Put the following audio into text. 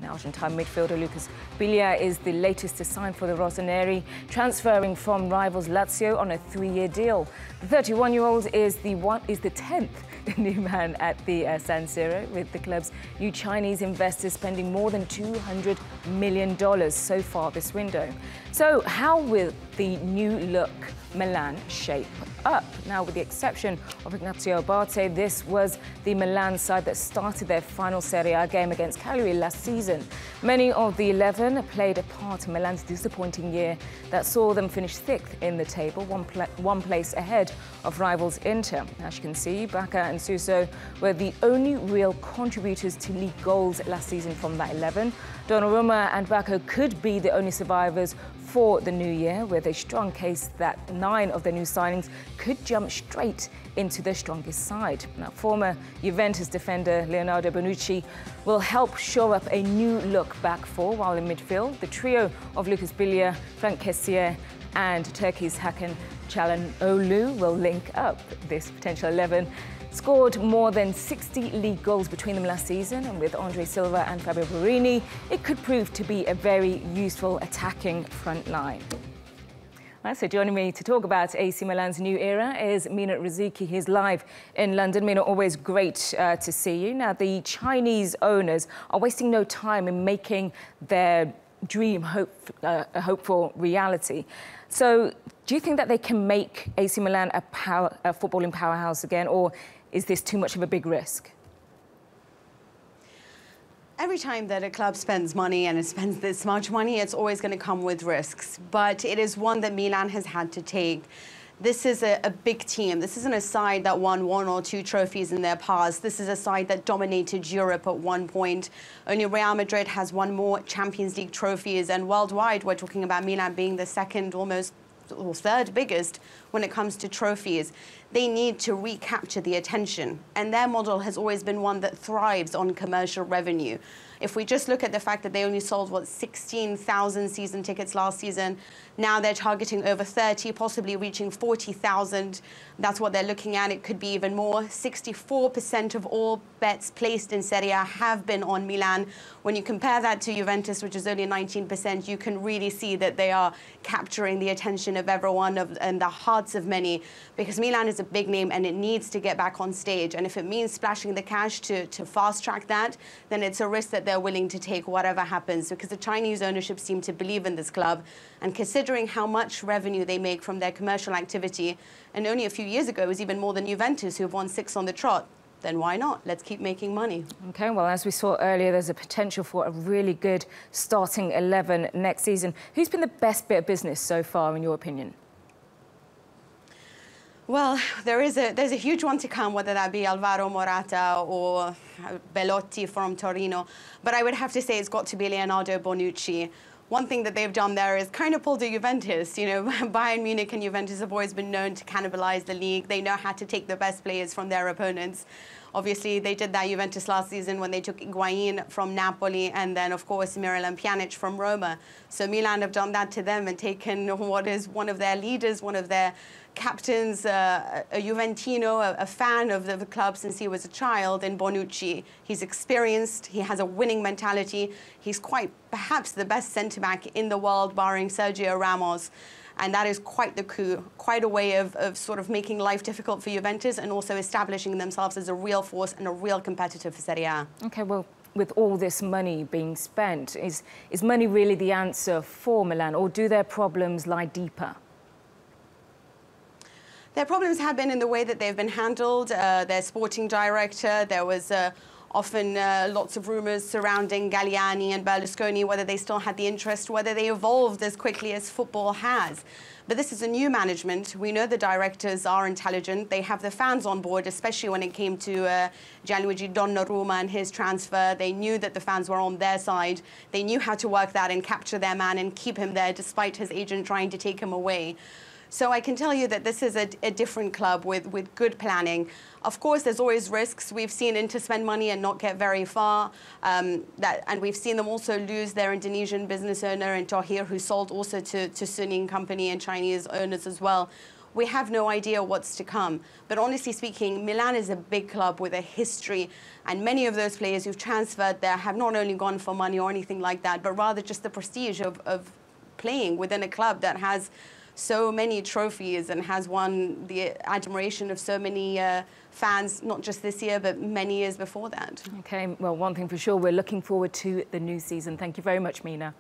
Argentine midfielder Lucas Biglia is the latest to sign for the Rossoneri, transferring from rivals Lazio on a 3-year deal. The 31-year-old is the 10th new man at the San Siro, with the club's new Chinese investors spending more than $200 million so far this window. So how will the new look Milan shape up? Now, with the exception of Ignacio Abate, this was the Milan side that started their final Serie A game against Cagliari last season. Many of the 11 played a part in Milan's disappointing year that saw them finish 6th in the table, one place ahead of rivals Inter. As you can see, Bacca and Suso were the only real contributors to league goals last season from that 11. Donnarumma and Bacca could be the only survivors for the new year, with a strong case that 9 of their new signings could jump straight into the strongest side. Now, former Juventus defender Leonardo Bonucci will help shore up a new look back four, while in midfield, the trio of Lucas Biglia, Franck Kessié and Turkey's Hakan Çalhanoğlu will link up. This potential 11 scored more than 60 league goals between them last season, and with Andre Silva and Fabio Borini, it could prove to be a very useful attacking front line. Right, so joining me to talk about AC Milan's new era is Mina Rzouki. He's live in London. Mina, always great to see you. Now, the Chinese owners are wasting no time in making their dream a hopeful reality. So do you think that they can make AC Milan a footballing powerhouse again, or is this too much of a big risk? Every time that a club spends money, and it spends this much money, it's always going to come with risks. But it is one that Milan has had to take. This is a big team. This isn't a side that won 1 or 2 trophies in their past. This is a side that dominated Europe at one point. Only Real Madrid has won more Champions League trophies. And worldwide, we're talking about Milan being the second, almost or third biggest when it comes to trophies. They need to recapture the attention, and their model has always been one that thrives on commercial revenue. If we just look at the fact that they only sold, 16,000 season tickets last season, now they're targeting over 30, possibly reaching 40,000. That's what they're looking at. It could be even more. 64% of all bets placed in Serie A have been on Milan. When you compare that to Juventus, which is only 19%, you can really see that they are capturing the attention of everyone and the hearts of many, because Milan is a big name and it needs to get back on stage. And if it means splashing the cash to fast track that, then it's a risk that they're willing to take whatever happens, because the Chinese ownership seem to believe in this club. And considering how much revenue they make from their commercial activity, and only a few years ago it was even more than Juventus, who've won 6 on the trot, then why not? Let's keep making money. Okay, well, as we saw earlier, there's a potential for a really good starting 11 next season. Who's been the best bit of business so far, in your opinion? Well, there's a huge one to come, whether that be Alvaro Morata or Belotti from Torino. But I would have to say it's got to be Leonardo Bonucci. One thing that they've done there is kind of pulled a Juventus. You know, Bayern Munich and Juventus have always been known to cannibalize the league. They know how to take the best players from their opponents. Obviously, they did that Juventus last season when they took Higuain from Napoli, and then, of course, Miralem Pjanic from Roma. So Milan have done that to them and taken what is one of their leaders, one of their captains, a Juventino, a fan of the club since he was a child, in Bonucci. He's experienced, he has a winning mentality. He's quite perhaps the best centre-back in the world, barring Sergio Ramos. And that is quite the coup, quite a way of sort of making life difficult for Juventus and also establishing themselves as a real force and a real competitor for Serie A. Okay, well, with all this money being spent, is money really the answer for Milan, or do their problems lie deeper? Their problems have been in the way that they've been handled. Their sporting director, there was often lots of rumours surrounding Galliani and Berlusconi, whether they still had the interest, whether they evolved as quickly as football has. But this is a new management. We know the directors are intelligent. They have the fans on board, especially when it came to Gianluigi Donnarumma and his transfer. They knew that the fans were on their side. They knew how to work that and capture their man and keep him there despite his agent trying to take him away. So I can tell you that this is a different club with good planning. Of course, there's always risks. We've seen Inter spend money and not get very far. And we've seen them also lose their Indonesian business owner in Tahir, who sold also to Suning Company and Chinese owners as well. we have no idea what's to come. But honestly speaking, Milan is a big club with a history, and many of those players who've transferred there have not only gone for money or anything like that, but rather just the prestige of playing within a club that has so many trophies and has won the admiration of so many fans, not just this year, but many years before that. Okay, well, one thing for sure, we're looking forward to the new season. Thank you very much, Mina.